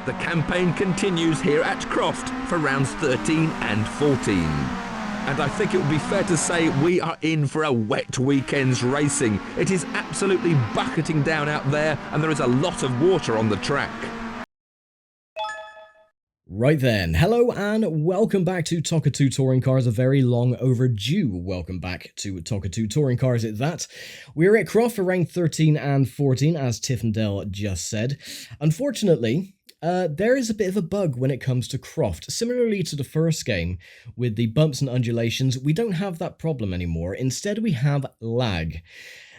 The campaign continues here at Croft for rounds 13 and 14. And I think it would be fair to say we are in for a wet weekend's racing. It is absolutely bucketing down out there, and there is a lot of water on the track. Right then, hello and welcome back to ToCA 2 Touring Cars, a very long overdue welcome back to ToCA 2 Touring Cars at that. We're at Croft for round 13 and 14, as Tiff and Dell just said. Unfortunately, there is a bit of a bug when it comes to Croft. Similarly to the first game, with the bumps and undulations, we don't have that problem anymore. Instead, we have lag.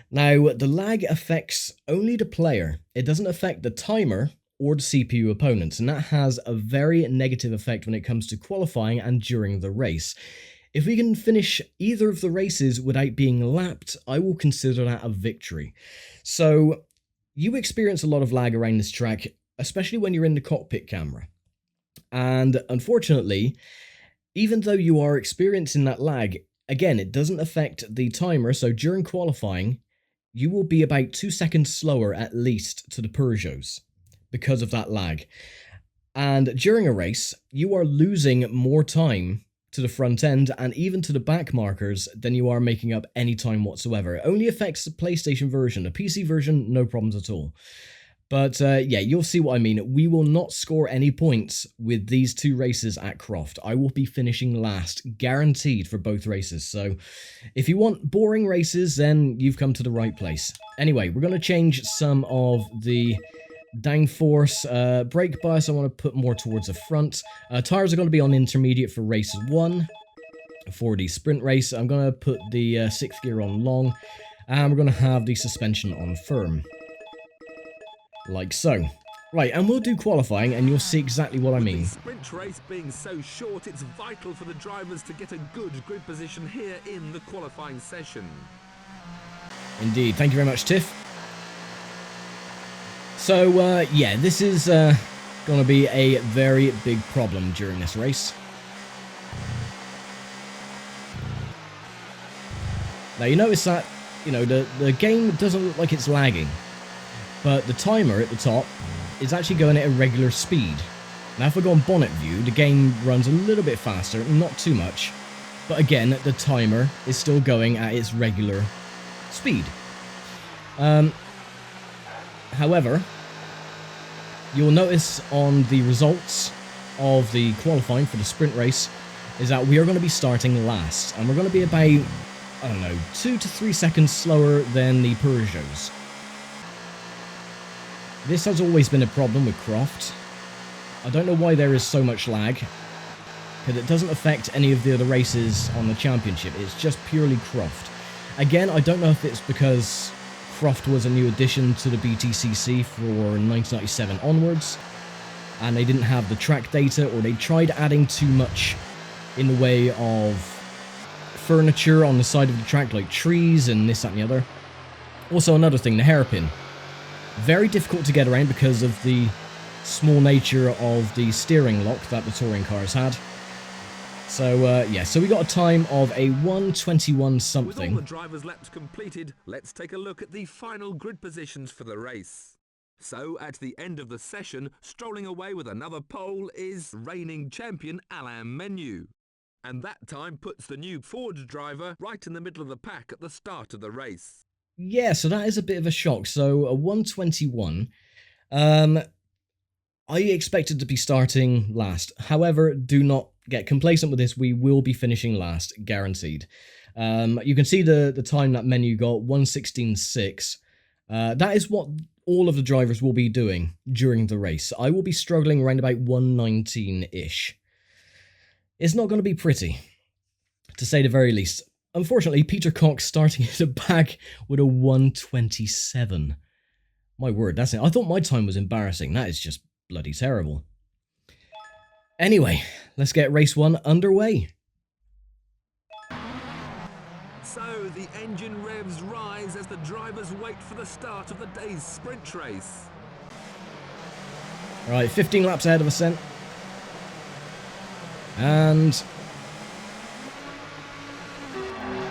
Now, the lag affects only the player. It doesn't affect the timer or the CPU opponents, and that has a very negative effect when it comes to qualifying and during the race. If we can finish either of the races without being lapped, I will consider that a victory. So, you experience a lot of lag around this track, especially when you're in the cockpit camera. And unfortunately, even though you are experiencing that lag, again, it doesn't affect the timer, so during qualifying, you will be about 2 seconds slower at least to the Peugeots, because of that lag. And during a race, you are losing more time to the front end and even to the back markers than you are making up any time whatsoever. It only affects the PlayStation version. The PC version, no problems at all. But yeah, you'll see what I mean. We will not score any points with these two races at Croft. I will be finishing last, guaranteed, for both races. So if you want boring races, then you've come to the right place. Anyway, we're going to change some of the downforce, brake bias I want to put more towards the front. Tires are going to be on intermediate for race 1. For the sprint race, I'm going to put the 6th gear on long, and we're going to have the suspension on firm. Like so. Right, and we'll do qualifying, and you'll see exactly what I mean. With the sprint race being so short, it's vital for the drivers to get a good grid position here in the qualifying session. Indeed, thank you very much, Tiff. So, yeah, this is going to be a very big problem during this race. Now, you notice that, you know, the game doesn't look like it's lagging, but the timer at the top is actually going at a regular speed. Now, if I go on bonnet view, the game runs a little bit faster, not too much, but again, the timer is still going at its regular speed. However, you'll notice on the results of the qualifying for the sprint race is that we are going to be starting last, and we're going to be about, I don't know, 2 to 3 seconds slower than the Peugeots. This has always been a problem with Croft. I don't know why there is so much lag, because it doesn't affect any of the other races on the championship. It's just purely Croft. Again, I don't know if it's because Croft was a new addition to the BTCC for 1997 onwards, and they didn't have the track data, or they tried adding too much in the way of furniture on the side of the track, like trees and this, that, and the other. Also, another thing, the hairpin. Very difficult to get around because of the small nature of the steering lock that the touring cars had. So, yeah, so we got a time of a 1:21 something. With all the drivers' laps completed, let's take a look at the final grid positions for the race. So, at the end of the session, strolling away with another pole is reigning champion Alain Menu. And that time puts the new Ford driver right in the middle of the pack at the start of the race. Yeah, so that is a bit of a shock. So, a 1:21. I expected to be starting last. However, do not get complacent with this. We will be finishing last, guaranteed. You can see the time that Menu got, 1:16.6. That is what all of the drivers will be doing during the race. I will be struggling around about 1:19-ish. It's not going to be pretty, to say the very least. Unfortunately, Peter Cox starting at the back with a 1:27. My word, that's it. I thought my time was embarrassing. That is just bloody terrible. Anyway, let's get race 1 underway. So the engine revs rise as the drivers wait for the start of the day's sprint race. Right, 15 laps ahead of us then. And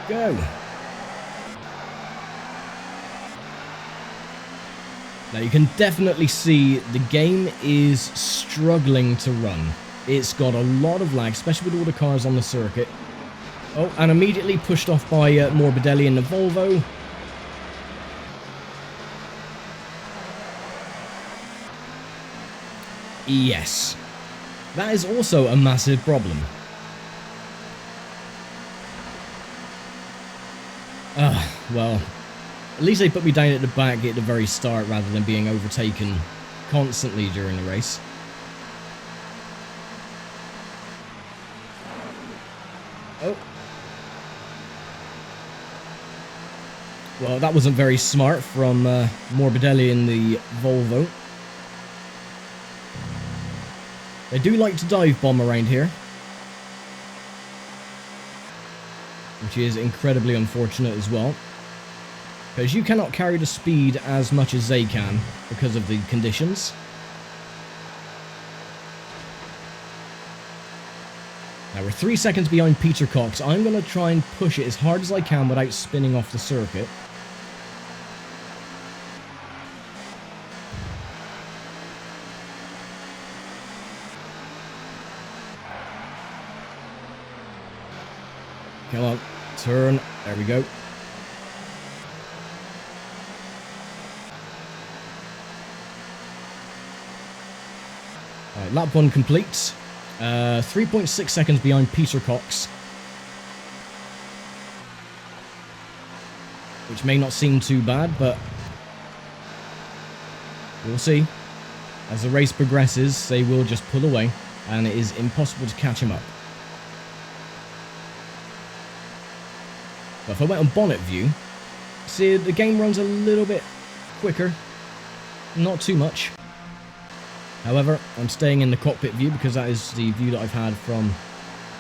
go. Now you can definitely see the game is struggling to run. It's got a lot of lag, especially with all the cars on the circuit. Oh, and immediately pushed off by Morbidelli in the Volvo. Yes. That is also a massive problem. Well, at least they put me down at the back at the very start rather than being overtaken constantly during the race. Oh. Well, that wasn't very smart from Morbidelli in the Volvo. They do like to dive bomb around here, which is incredibly unfortunate as well, because you cannot carry the speed as much as they can because of the conditions. Now we're 3 seconds behind Peter Cox. I'm going to try and push it as hard as I can without spinning off the circuit. Come on, turn. There we go. Alright, lap 1 complete. 3.6 seconds behind Peter Cox. Which may not seem too bad, but we'll see. As the race progresses, they will just pull away, and it is impossible to catch him up. But if I went on bonnet view, see the game runs a little bit quicker, not too much. However, I'm staying in the cockpit view because that is the view that I've had from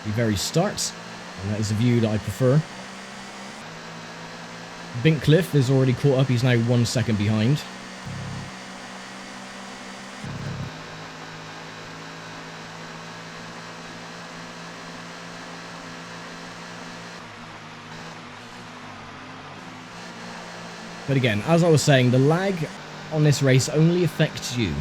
the very start, and that is the view that I prefer. Binkcliffe is already caught up, he's now 1 second behind. But again, as I was saying, the lag on this race only affects you.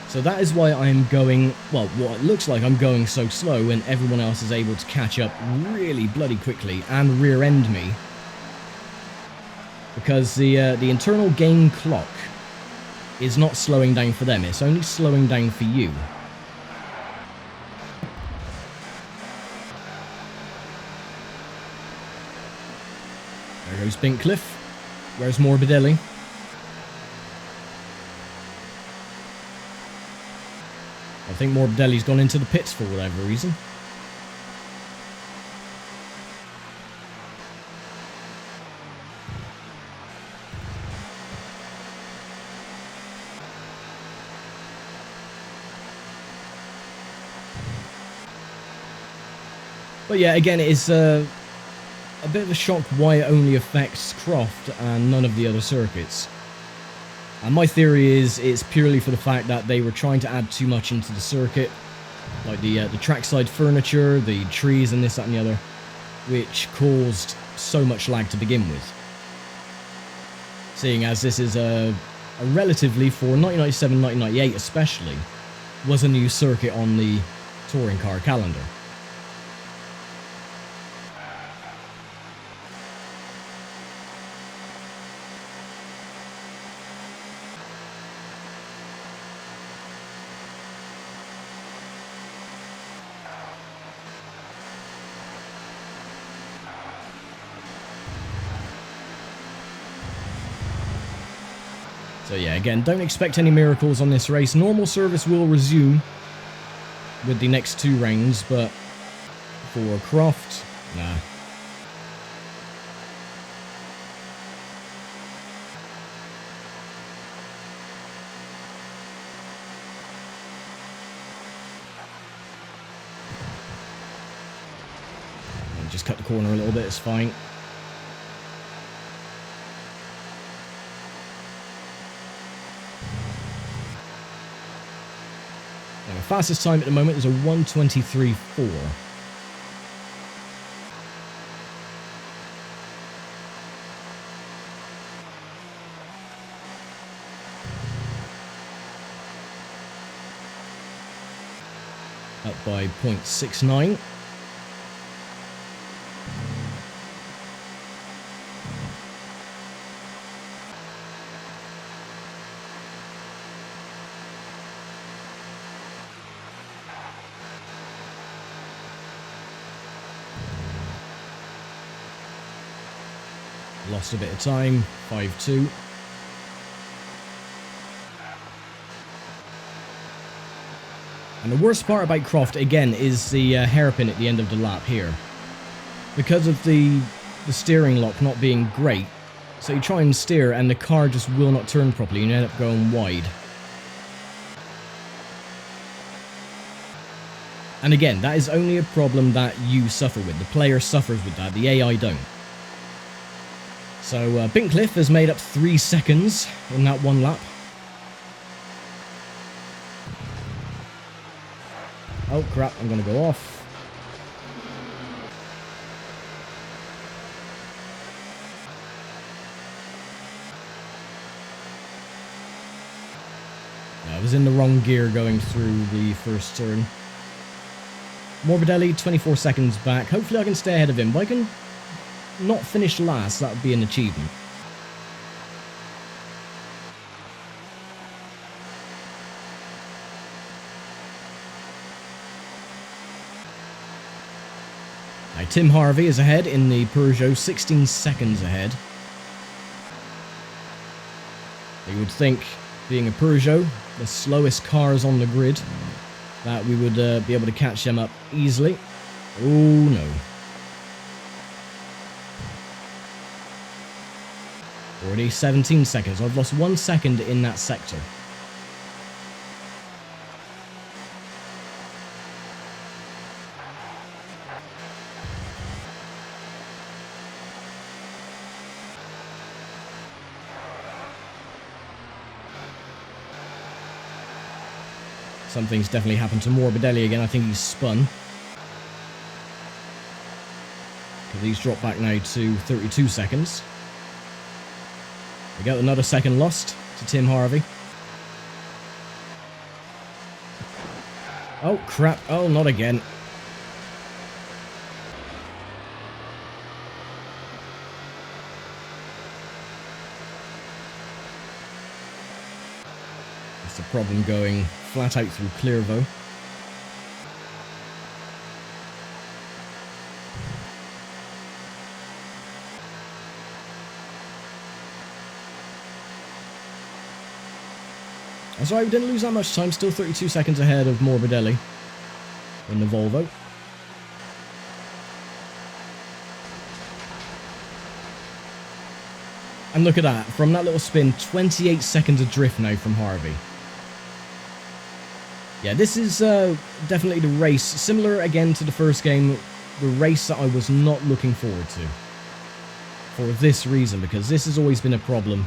So that is why I'm going, well, what it looks like I'm going so slow when everyone else is able to catch up really bloody quickly and rear-end me. Because the internal game clock is not slowing down for them, it's only slowing down for you. There goes Binkcliffe. Where's Morbidelli? I think Morbidelli's gone into the pits for whatever reason. But yeah, again, it is a bit of a shock why it only affects Croft and none of the other circuits. And my theory is it's purely for the fact that they were trying to add too much into the circuit, like the trackside furniture, the trees and this, that and the other, which caused so much lag to begin with. Seeing as this is a relatively, for 1997, 1998 especially, was a new circuit on the touring car calendar. So yeah, again, don't expect any miracles on this race. Normal service will resume with the next 2 rounds, but for Croft, nah. Just cut the corner a little bit, it's fine. Now, the fastest time at the moment is a 1:23.4. up by 0.69. Lost a bit of time, 5.2. And the worst part about Croft, again, is the hairpin at the end of the lap here. Because of the steering lock not being great, so you try and steer and the car just will not turn properly and you end up going wide. And again, that is only a problem that you suffer with. The player suffers with that, the AI don't. So Binkcliffe has made up 3 seconds in that one lap. Oh crap, I'm going to go off. I was in the wrong gear going through the first turn. Morbidelli, 24 seconds back. Hopefully I can stay ahead of him. If I can not finish last, that would be an achievement. Now, Tim Harvey is ahead in the Peugeot, 16 seconds ahead. You would think, being a Peugeot, the slowest cars on the grid, that we would be able to catch them up easily. Oh no. Already 17 seconds. I've lost 1 second in that sector. Something's definitely happened to Morbidelli again. I think he's spun. Because he's dropped back now to 32 seconds. We got another second lost to Tim Harvey. Oh, crap. Oh, not again. That's the problem going flat out through Clearvaux. That's right, we didn't lose that much time, still 32 seconds ahead of Morbidelli in the Volvo. And look at that, from that little spin, 28 seconds of drift now from Harvey. Yeah, this is definitely the race, similar again to the first game, the race that I was not looking forward to. For this reason, because this has always been a problem.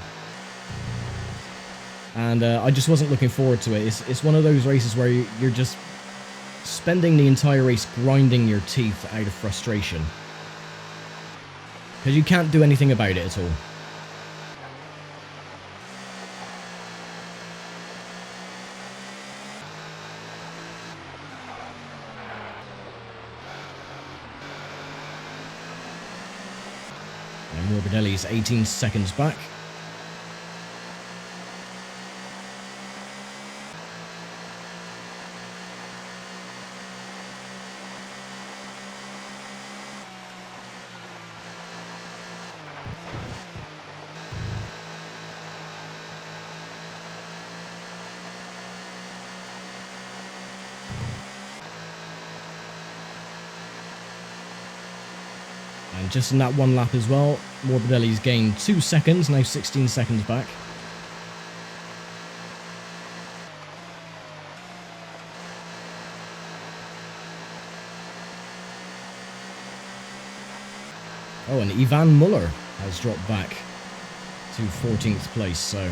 And I just wasn't looking forward to it. It's one of those races where you're just spending the entire race grinding your teeth out of frustration. Because you can't do anything about it at all. And Morbidelli's 18 seconds back. And just in that one lap as well, Morbidelli's gained 2 seconds, now 16 seconds back. Oh, and Ivan Muller has dropped back to 14th place, so...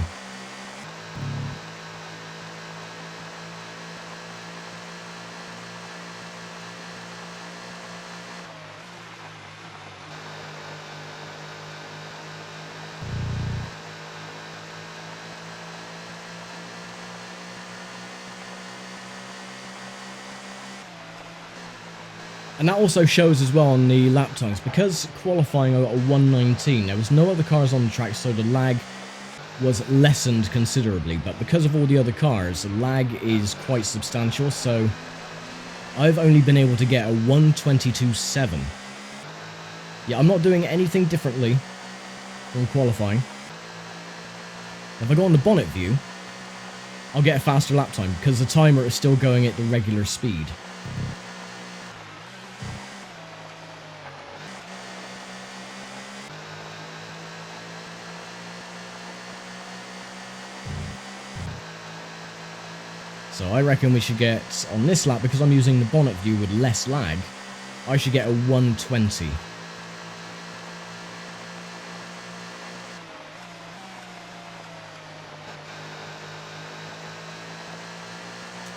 And that also shows as well on the lap times. Because qualifying I got a 1:19, there was no other cars on the track, so the lag was lessened considerably. But because of all the other cars, the lag is quite substantial, so I've only been able to get a 1:22.7. Yeah, I'm not doing anything differently from qualifying. If I go on the bonnet view, I'll get a faster lap time because the timer is still going at the regular speed. So I reckon we should get, on this lap, because I'm using the bonnet view with less lag, I should get a 1:20.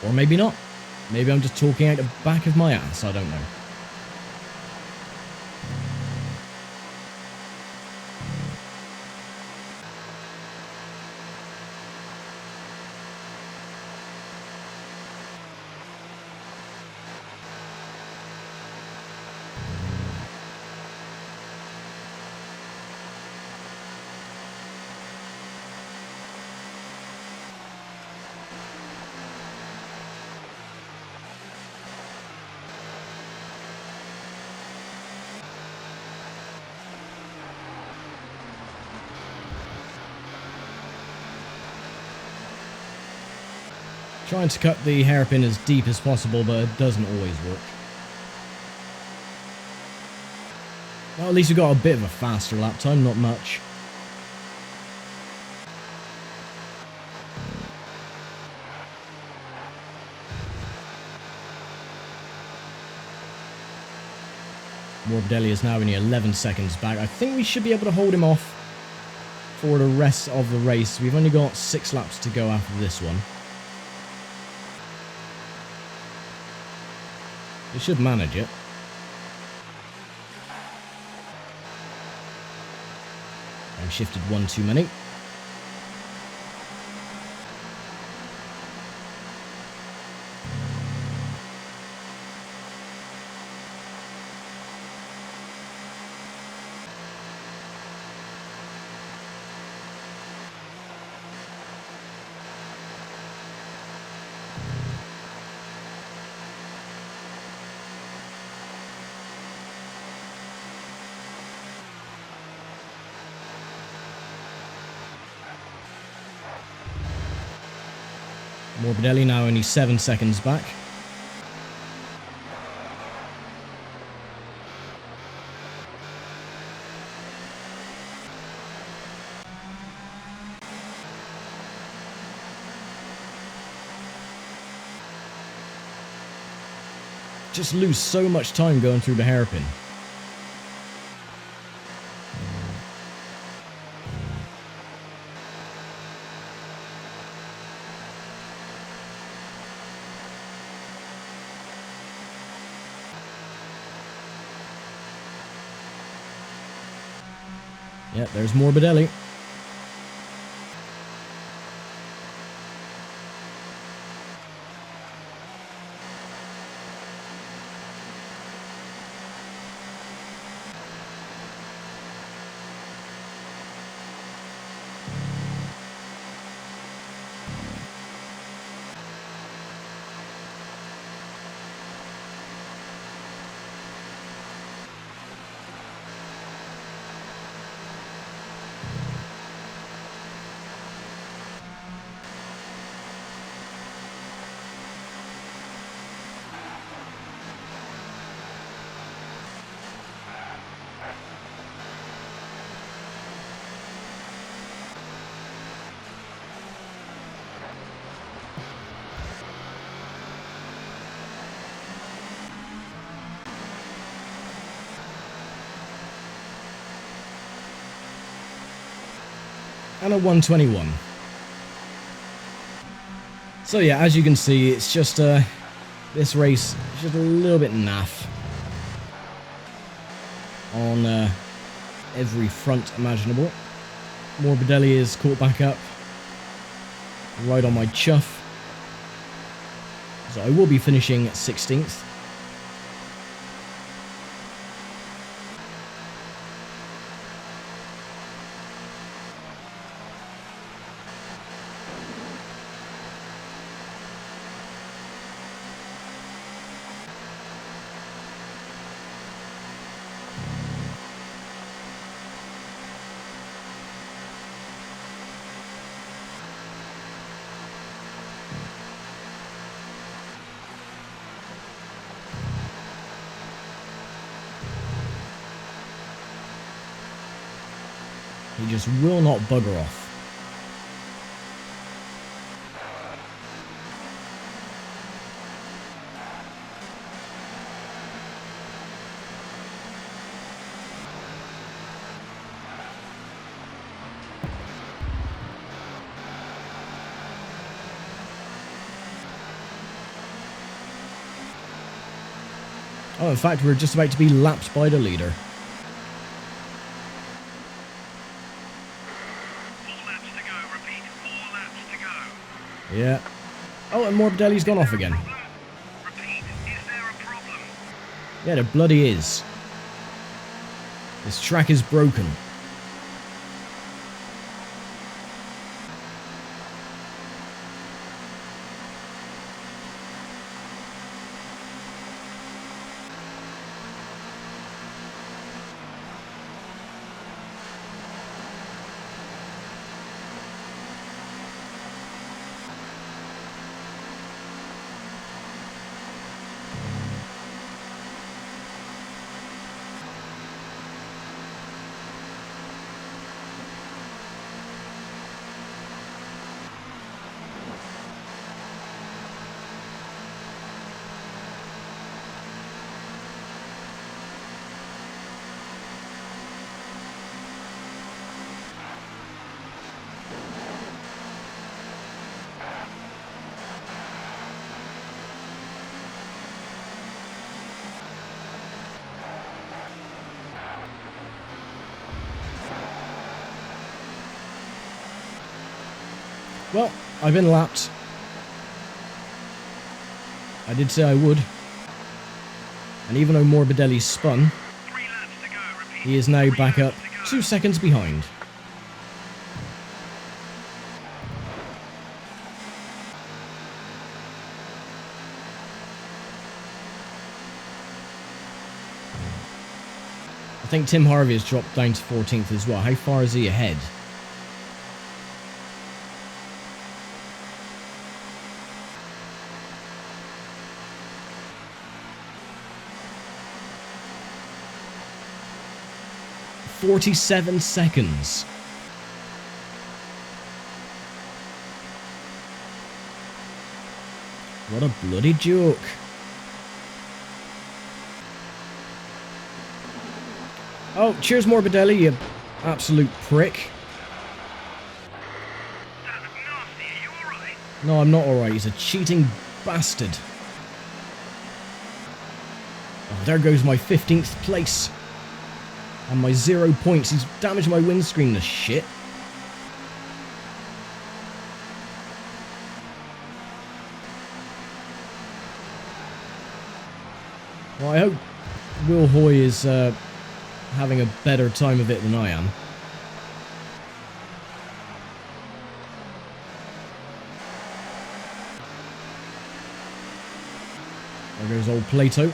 Or maybe not. Maybe I'm just talking out the back of my ass, I don't know. Trying to cut the hairpin as deep as possible, but it doesn't always work. Well, at least we got a bit of a faster lap time, not much. Morbidelli is now only 11 seconds back. I think we should be able to hold him off for the rest of the race. We've only got 6 laps to go after this one. We should manage it. I shifted one too many. Morbidelli now only 7 seconds back. Just lose so much time going through the hairpin. Yep, there's Morbidelli. And a 121. So yeah, as you can see, it's just this race is just a little bit naff on every front imaginable. Morbidelli is caught back up right on my chuff, so I will be finishing 16th. He just will not bugger off. Oh, in fact, we're just about to be lapped by the leader. 4 laps to go, repeat, 4 laps to go. Yeah. Oh, and Morbidelli's gone off again. Repeat, is there a problem? Yeah, there bloody is. This track is broken. Well, I've been lapped. I did say I would. And even though Morbidelli spun, 3 laps to go, repeat. he is now 3 back up laps to go. 2 seconds behind. I think Tim Harvey has dropped down to 14th as well. How far is he ahead? "47 seconds. What a bloody joke. Oh, cheers Morbidelli, you absolute prick. That looked nasty, are you alright? No, I'm not alright. He's a cheating bastard. Oh, there goes my 15th place. And my 0 points. He's damaged my windscreen, this shit. Well, I hope Will Hoy is having a better time of it than I am. There goes old Plato.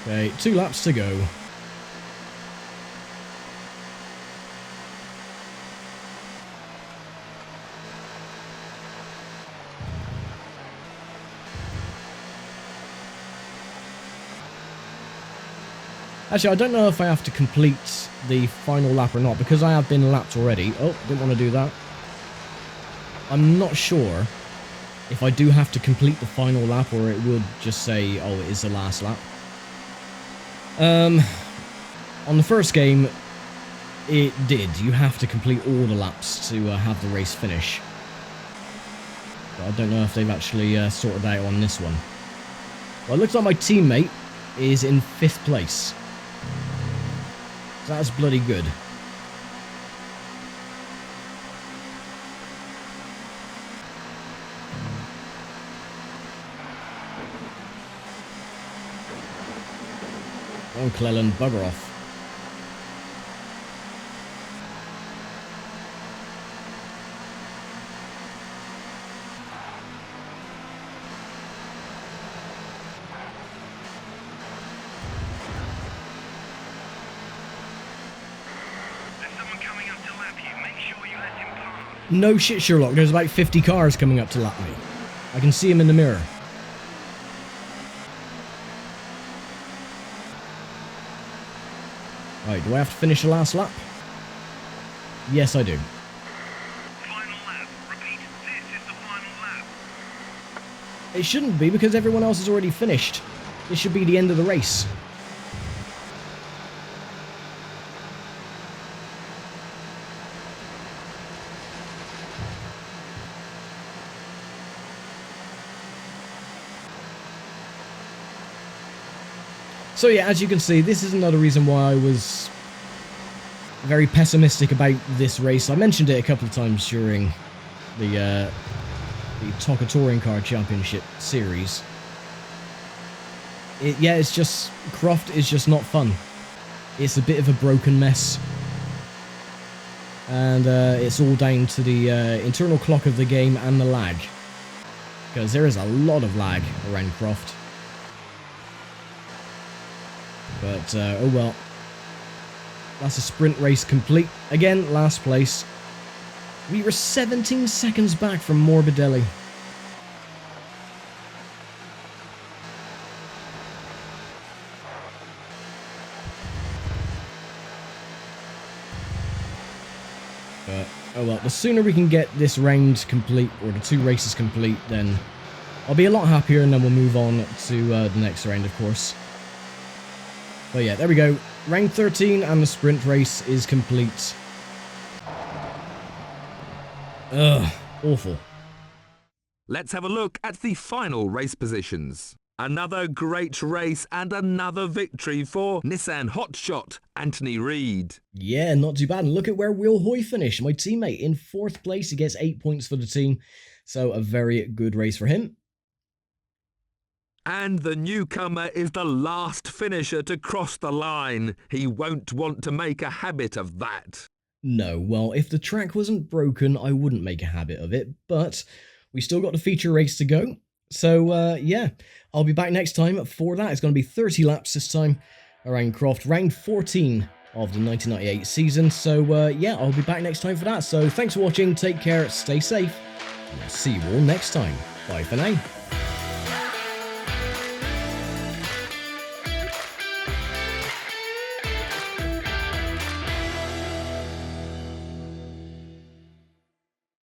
Okay, 2 laps to go. Actually, I don't know if I have to complete the final lap or not, because I have been lapped already. Oh, didn't want to do that. I'm not sure if I do have to complete the final lap, or it would just say, oh, it is the last lap. On the first game, it did. You have to complete all the laps to have the race finish. But I don't know if they've actually sorted out on this one. Well, it looks like my teammate is in 5th place. So that's bloody good. Oh, Cleland, bugger off. There's someone coming up to lap you. Make sure you let him pass. No shit, Sherlock. There's about 50 cars coming up to lap me. I can see him in the mirror. Right, do I have to finish the last lap? Yes, I do. Final lap. Repeat, this is the final lap. It shouldn't be, because everyone else has already finished. This should be the end of the race. So yeah, as you can see, this is another reason why I was very pessimistic about this race. I mentioned it a couple of times during the ToCA Touring Car Championship series. It's just, Croft is just not fun. It's a bit of a broken mess. And it's all down to the internal clock of the game and the lag. Because there is a lot of lag around Croft. But, oh well. That's a sprint race complete. Again, last place. We were 17 seconds back from Morbidelli. But, oh well, the sooner we can get this round complete, or the 2 races complete, then I'll be a lot happier, and then we'll move on to the next round, of course. But yeah, there we go. Round 13 and the sprint race is complete. Ugh, awful. Let's have a look at the final race positions. Another great race and another victory for Nissan hotshot Anthony Reid. Yeah, not too bad. And look at where Will Hoy finished. My teammate in 4th place. He gets 8 points for the team. So a very good race for him. And the newcomer is the last finisher to cross the line. He won't want to make a habit of that. No, well, if the track wasn't broken, I wouldn't make a habit of it. But we still got the feature race to go. So, yeah, I'll be back next time for that. It's going to be 30 laps this time around Croft, round 14 of the 1998 season. So, yeah, I'll be back next time for that. So, thanks for watching. Take care. Stay safe. And I'll see you all next time. Bye for now.